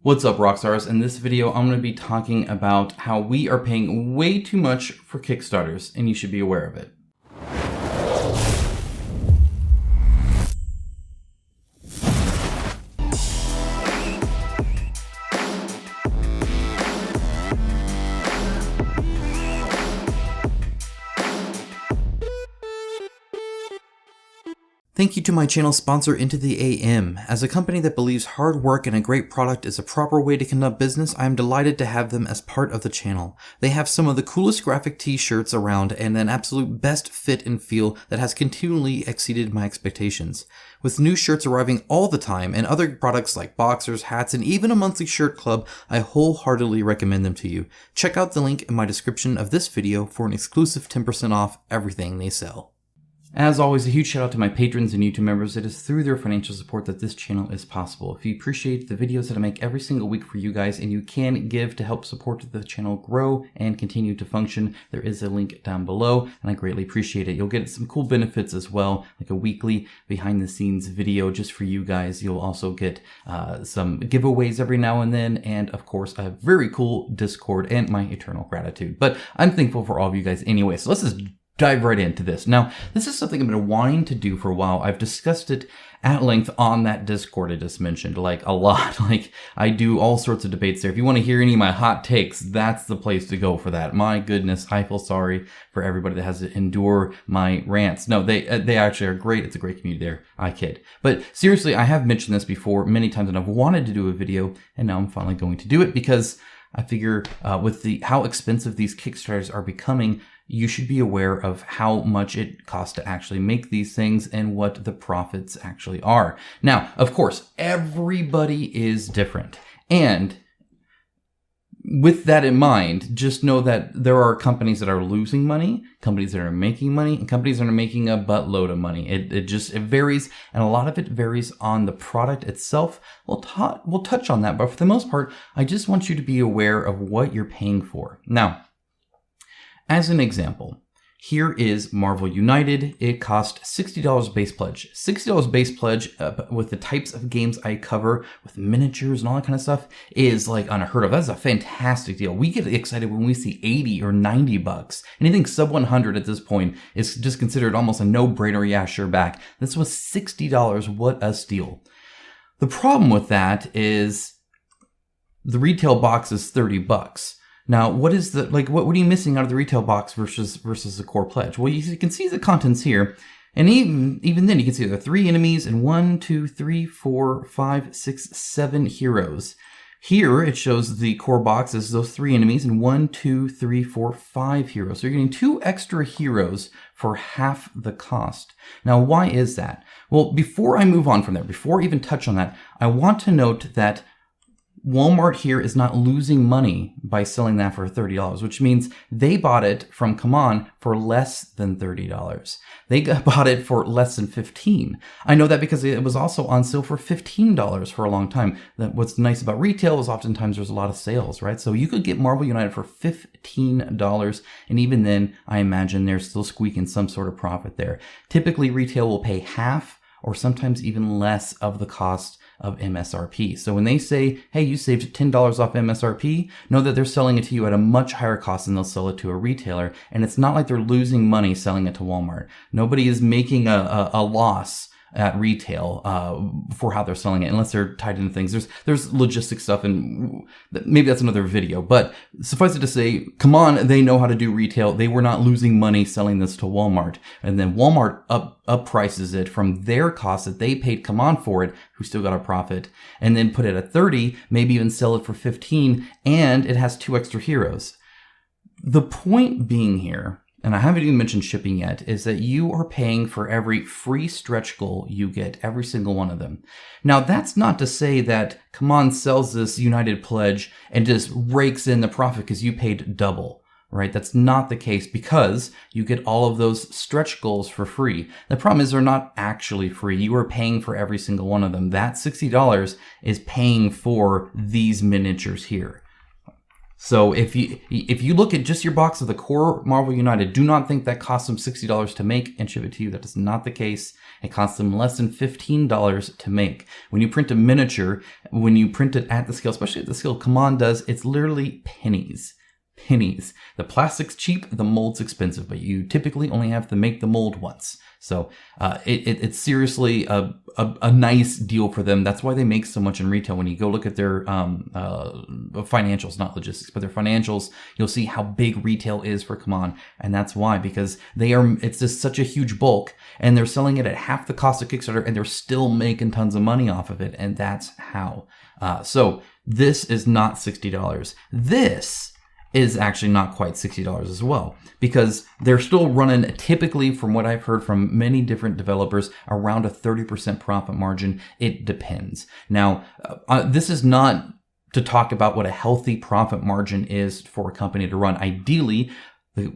What's up, Rockstars? In this video, I'm going to be talking about how we are paying way too much for Kickstarters, and you should be aware of it. Thank you to my channel sponsor Into the AM. As a company that believes hard work and a great product is a proper way to conduct business, I am delighted to have them as part of the channel. They have some of the coolest graphic t-shirts around and an absolute best fit and feel that has continually exceeded my expectations. With new shirts arriving all the time and other products like boxers, hats, and even a monthly shirt club, I wholeheartedly recommend them to you. Check out the link in my description of this video for an exclusive 10% off everything they sell. As always, a huge shout out to my patrons and YouTube members. It is through their financial support that this channel is possible. If you appreciate the videos that I make every single week for you guys and you can give to help support the channel grow and continue to function, there is a link down below and I greatly appreciate it. You'll get some cool benefits as well, like a weekly behind the scenes video just for you guys. You'll also get some giveaways every now and then, and of course a very cool Discord and my eternal gratitude. But I'm thankful for all of you guys anyway, so let's just dive right into this. Now, this is something I've been wanting to do for a while. I've discussed it at length on that Discord I just mentioned, like a lot. Like, I do all sorts of debates there. If you want to hear any of my hot takes, that's the place to go for that. My goodness, I feel sorry for everybody that has to endure my rants. No, they actually are great. It's a great community there. I kid. But seriously, I have mentioned this before many times and I've wanted to do a video, and now I'm finally going to do it because I figure with how expensive these Kickstarters are becoming, you should be aware of how much it costs to actually make these things and what the profits actually are. Now, of course, everybody is different. And with that in mind, just know that there are companies that are losing money, companies that are making money, and companies that are making a buttload of money. It varies, and a lot of it varies on the product itself. We'll touch on that, but for the most part, I just want you to be aware of what you're paying for. Now, as an example, here is Marvel United. It cost $60 base pledge. $60 base pledge with the types of games I cover with miniatures and all that kind of stuff is like unheard of. That's a fantastic deal. We get excited when we see 80 or 90 bucks. Anything sub 100 at this point is just considered almost a no-brainer. Yeah, sure, back. This was $60. What a steal. The problem with that is the retail box is 30 bucks. Now, what are you missing out of the retail box versus the core pledge? Well, you can see the contents here, and even then you can see there are 3 enemies and 1, 2, 3, 4, 5, 6, 7 heroes. Here it shows the core box as those 3 enemies and 1, 2, 3, 4, 5 heroes. So you're getting 2 extra heroes for half the cost. Now, why is that? Well, before I move on from there, before I even touch on that, I want to note that Walmart here is not losing money by selling that for $30, which means they bought it from CMON for less than $30. They bought it for less than $15. I know that because it was also on sale for $15 for a long time. What's nice about retail is oftentimes there's a lot of sales, right? So you could get Marvel United for $15, and even then, I imagine they're still squeaking some sort of profit there. Typically, retail will pay half or sometimes even less of the cost of MSRP. So when they say, hey, you saved $10 off MSRP, know that they're selling it to you at a much higher cost than they'll sell it to a retailer. And it's not like they're losing money selling it to Walmart. Nobody is making a loss at retail for how they're selling it, unless they're tied into things. There's logistic stuff, and maybe that's another video. But suffice it to say, come on, they know how to do retail. They were not losing money selling this to Walmart, and then Walmart up prices it from their cost that they paid come on for it, who still got a profit, and then put it at 30, maybe even sell it for 15, and it has 2 extra heroes. The point being here, and I haven't even mentioned shipping yet, is that you are paying for every free stretch goal you get, every single one of them. Now, that's not to say that CMON sells this United Pledge and just rakes in the profit because you paid double, right? That's not the case, because you get all of those stretch goals for free. The problem is they're not actually free. You are paying for every single one of them. That $60 is paying for these miniatures here. So if you look at just your box of the core Marvel United, do not think that costs them $60 to make and ship it to you. That is not the case. It costs them less than $15 to make. When you print a miniature, when you print it at the scale, especially at the scale CMON does, it's literally pennies. Pennies. The plastic's cheap, the mold's expensive, but you typically only have to make the mold once. So it's seriously a nice deal for them. That's why they make so much in retail. When you go look at their financials, not logistics, but their financials, you'll see how big retail is for CMON. And that's why, because it's just such a huge bulk, and they're selling it at half the cost of Kickstarter, and they're still making tons of money off of it. And that's how. So this is not $60. This is actually not quite $60 as well, because they're still running, typically from what I've heard from many different developers, around a 30% profit margin. It depends. Now, this is not to talk about what a healthy profit margin is for a company to run. Ideally,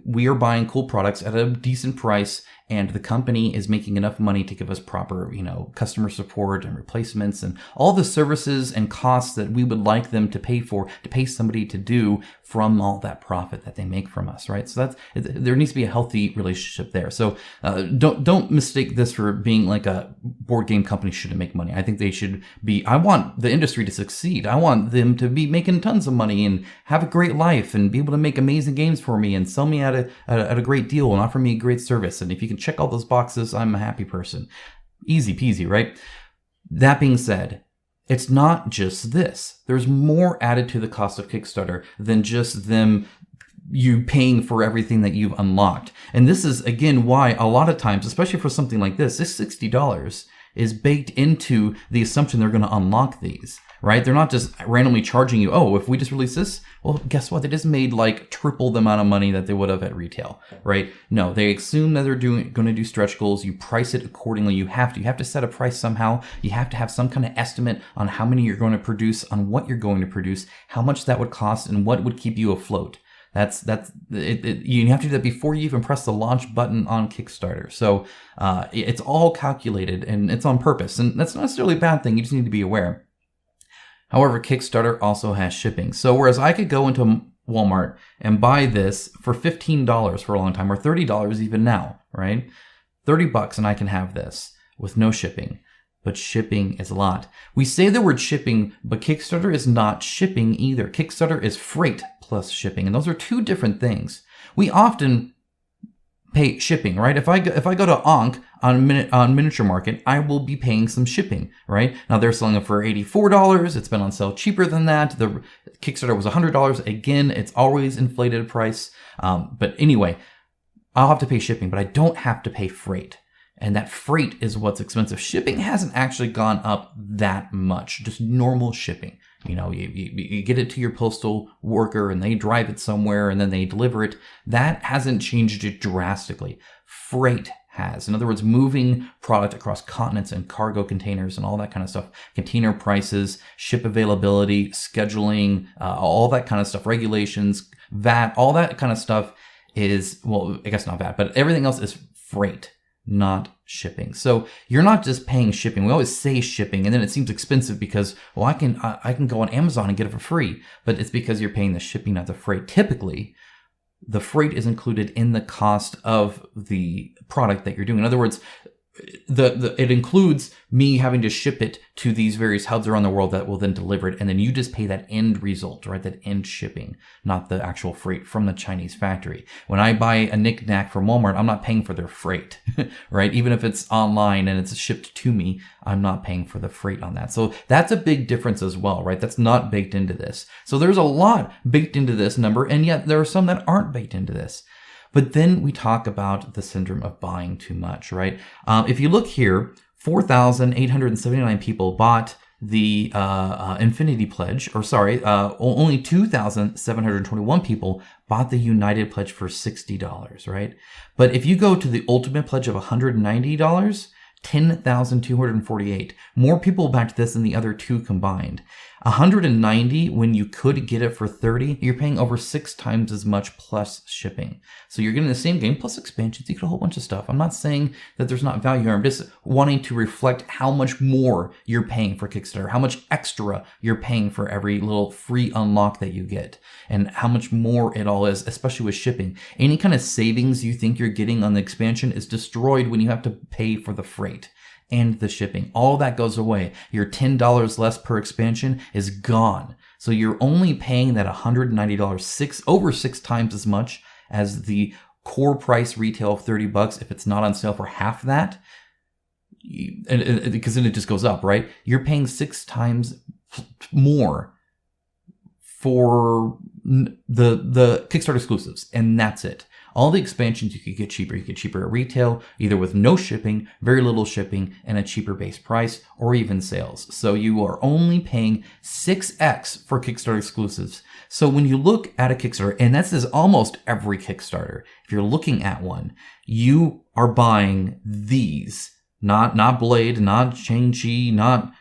we are buying cool products at a decent price, and the company is making enough money to give us proper, customer support and replacements and all the services and costs that we would like them to pay for, to pay somebody to do from all that profit that they make from us, right? So there needs to be a healthy relationship there. So don't mistake this for being like a board game company shouldn't make money. I think they should be. I want the industry to succeed. I want them to be making tons of money and have a great life and be able to make amazing games for me and sell me at a great deal and offer me a great service. And if you can check all those boxes, I'm a happy person. Easy peasy, right? That being said, it's not just this. There's more added to the cost of Kickstarter than just you paying for everything that you've unlocked. And this is, again, why a lot of times, especially for something like this $60 is baked into the assumption they're going to unlock these, right? They're not just randomly charging you, oh, if we just release this, well, guess what? They just made like triple the amount of money that they would have at retail, right? No, they assume that they're going to do stretch goals. You price it accordingly. You have to set a price somehow. You have to have some kind of estimate on how many you're going to produce, on what you're going to produce, how much that would cost, and what would keep you afloat. That's it. You have to do that before you even press the launch button on Kickstarter. So it's all calculated, and it's on purpose. And that's not necessarily a bad thing. You just need to be aware. However, Kickstarter also has shipping. So whereas I could go into Walmart and buy this for $15 for a long time, or $30 even now, right? $30 and I can have this with no shipping. But shipping is a lot. We say the word shipping, but Kickstarter is not shipping either. Kickstarter is freight plus shipping, and those are two different things. We often pay shipping, right? If I go to Onk on Miniature Market, I will be paying some shipping, right? Now they're selling it for $84. It's been on sale cheaper than that. The Kickstarter was $100. Again, it's always inflated price. But anyway, I'll have to pay shipping, but I don't have to pay freight. And that freight is what's expensive. Shipping hasn't actually gone up that much, just normal shipping. You get it to your postal worker and they drive it somewhere and then they deliver it. That hasn't changed it drastically. Freight has. In other words, moving product across continents and cargo containers and all that kind of stuff. Container prices, ship availability, scheduling, all that kind of stuff, regulations, VAT, all that kind of stuff is, well, I guess not VAT, but everything else is freight, not shipping. So you're not just paying shipping. We always say shipping, and then it seems expensive because, well, I can go on Amazon and get it for free, but it's because you're paying the shipping, not the freight. Typically, the freight is included in the cost of the product that you're doing. In other words, it includes me having to ship it to these various hubs around the world that will then deliver it, and then you just pay that end result, right? That end shipping, not the actual freight from the Chinese factory. When I buy a knick-knack from Walmart, I'm not paying for their freight, right? Even if it's online and it's shipped to me, I'm not paying for the freight on that. So that's a big difference as well, right? That's not baked into this. So there's a lot baked into this number, and yet there are some that aren't baked into this. But then we talk about the syndrome of buying too much, right? If you look here, 4,879 people bought the Infinity Pledge, only 2,721 people bought the United Pledge for $60, right? But if you go to the Ultimate Pledge of $190, 10,248. More people backed this than the other two combined. $190 when you could get it for $30, you're paying over 6 times as much plus shipping. So you're getting the same game plus expansions. You get a whole bunch of stuff. I'm not saying that there's not value here. I'm just wanting to reflect how much more you're paying for Kickstarter, how much extra you're paying for every little free unlock that you get, and how much more it all is, especially with shipping. Any kind of savings you think you're getting on the expansion is destroyed when you have to pay for the freight and the shipping. All that goes away. Your $10 less per expansion is gone. So you're only paying that $190, over 6 times as much as the core price retail of $30 if it's not on sale for half that. Because then it just goes up, right? You're paying 6 times more for the Kickstarter exclusives, and that's it. All the expansions you could get cheaper. You get cheaper at retail, either with no shipping, very little shipping, and a cheaper base price, or even sales. So you are only paying 6x for Kickstarter exclusives. So when you look at a Kickstarter, and that's almost every Kickstarter, if you're looking at one, you are buying these. Not Blade, not Shang-Chi, not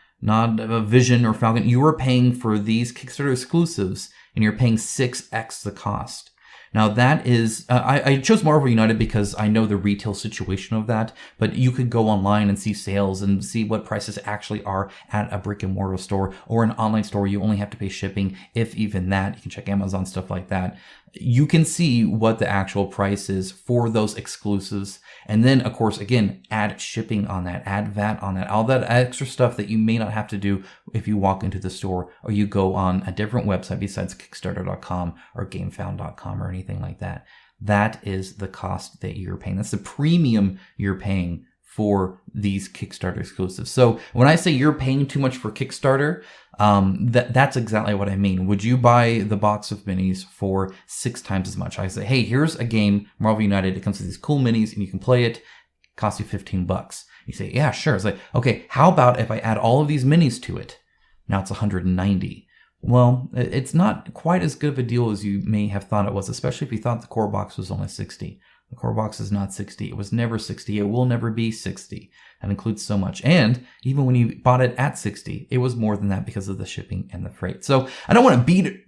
Vision or Falcon. You are paying for these Kickstarter exclusives, and you're paying 6x the cost. Now that is, I chose Marvel United because I know the retail situation of that, but you could go online and see sales and see what prices actually are at a brick and mortar store or an online store. You only have to pay shipping, if even that. You can check Amazon, stuff like that. You can see what the actual price is for those exclusives. And then, of course, again, add shipping on that, add VAT on that, all that extra stuff that you may not have to do if you walk into the store or you go on a different website besides Kickstarter.com or GameFound.com or anything like that. That is the cost that you're paying. That's the premium you're paying for these Kickstarter exclusives. So when I say you're paying too much for Kickstarter, that's exactly what I mean. Would you buy the box of minis for 6 times as much? I say, hey, here's a game, Marvel United. It comes with these cool minis and you can play it. It costs you $15. You say, yeah, sure. It's like, okay, how about if I add all of these minis to it? Now it's $190. Well, it's not quite as good of a deal as you may have thought it was, especially if you thought the core box was only $60. The core box is not $60. It was never $60. It will never be $60. That includes so much. And even when you bought it at $60, it was more than that because of the shipping and the freight. So I don't want to beat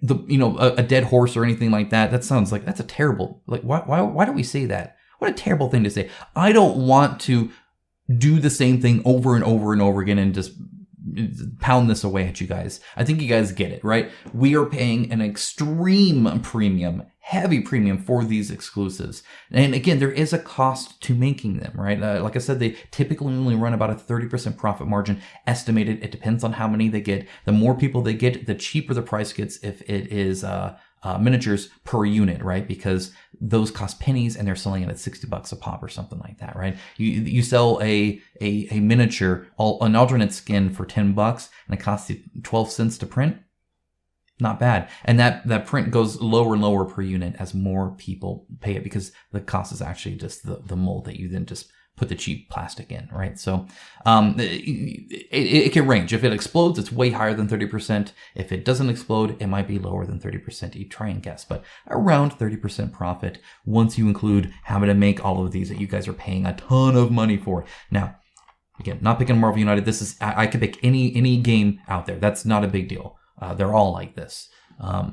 a dead horse or anything like that. That sounds like that's a terrible, why do we say that? What a terrible thing to say. I don't want to do the same thing over and over and over again and just pound this away at you guys. I think you guys get it, right? We are paying an extreme premium, heavy premium for these exclusives. And again, there is a cost to making them, right? Like I said, they typically only run about a 30% profit margin estimated. It depends on how many they get. The more people they get, the cheaper the price gets if it is miniatures per unit, right? Because those cost pennies and they're selling it at $60 a pop or something like that, right? You sell a miniature, an alternate skin for $10 and it costs you 12 cents to print. Not bad. And that print goes lower and lower per unit as more people pay it because the cost is actually just the mold that you then just put the cheap plastic in, right? So it can range. If it explodes, it's way higher than 30%. If it doesn't explode, it might be lower than 30%. You try and guess, but around 30% profit once you include having to make all of these that you guys are paying a ton of money for. Now, again, not picking Marvel United. This is, I could pick any game out there. That's not a big deal. They're all like this,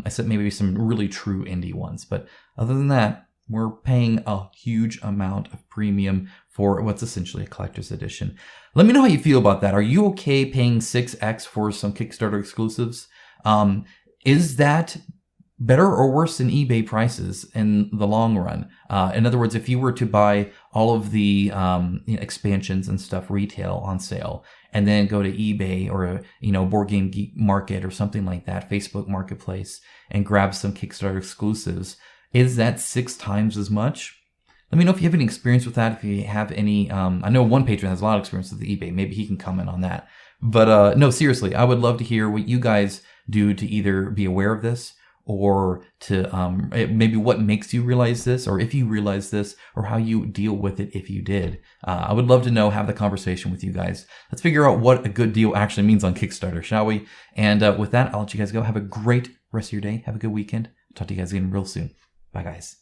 except maybe some really true indie ones. But other than that, we're paying a huge amount of premium for what's essentially a collector's edition. Let me know how you feel about that. Are you okay paying 6x for some Kickstarter exclusives? Is that better or worse than eBay prices in the long run? In other words, if you were to buy all of the expansions and stuff retail on sale, and then go to eBay or Board Game Geek Market or something like that, Facebook Marketplace, and grab some Kickstarter exclusives, is that 6 times as much? Let me know if you have any experience with that. If you have any, I know one patron has a lot of experience with eBay. Maybe he can comment on that. But no, seriously, I would love to hear what you guys do to either be aware of this or to maybe what makes you realize this, or if you realize this, or how you deal with it if you did. I would love to know, have the conversation with you guys. Let's figure out what a good deal actually means on Kickstarter, shall we? And with that, I'll let you guys go. Have a great rest of your day. Have a good weekend. Talk to you guys again real soon. Bye, guys.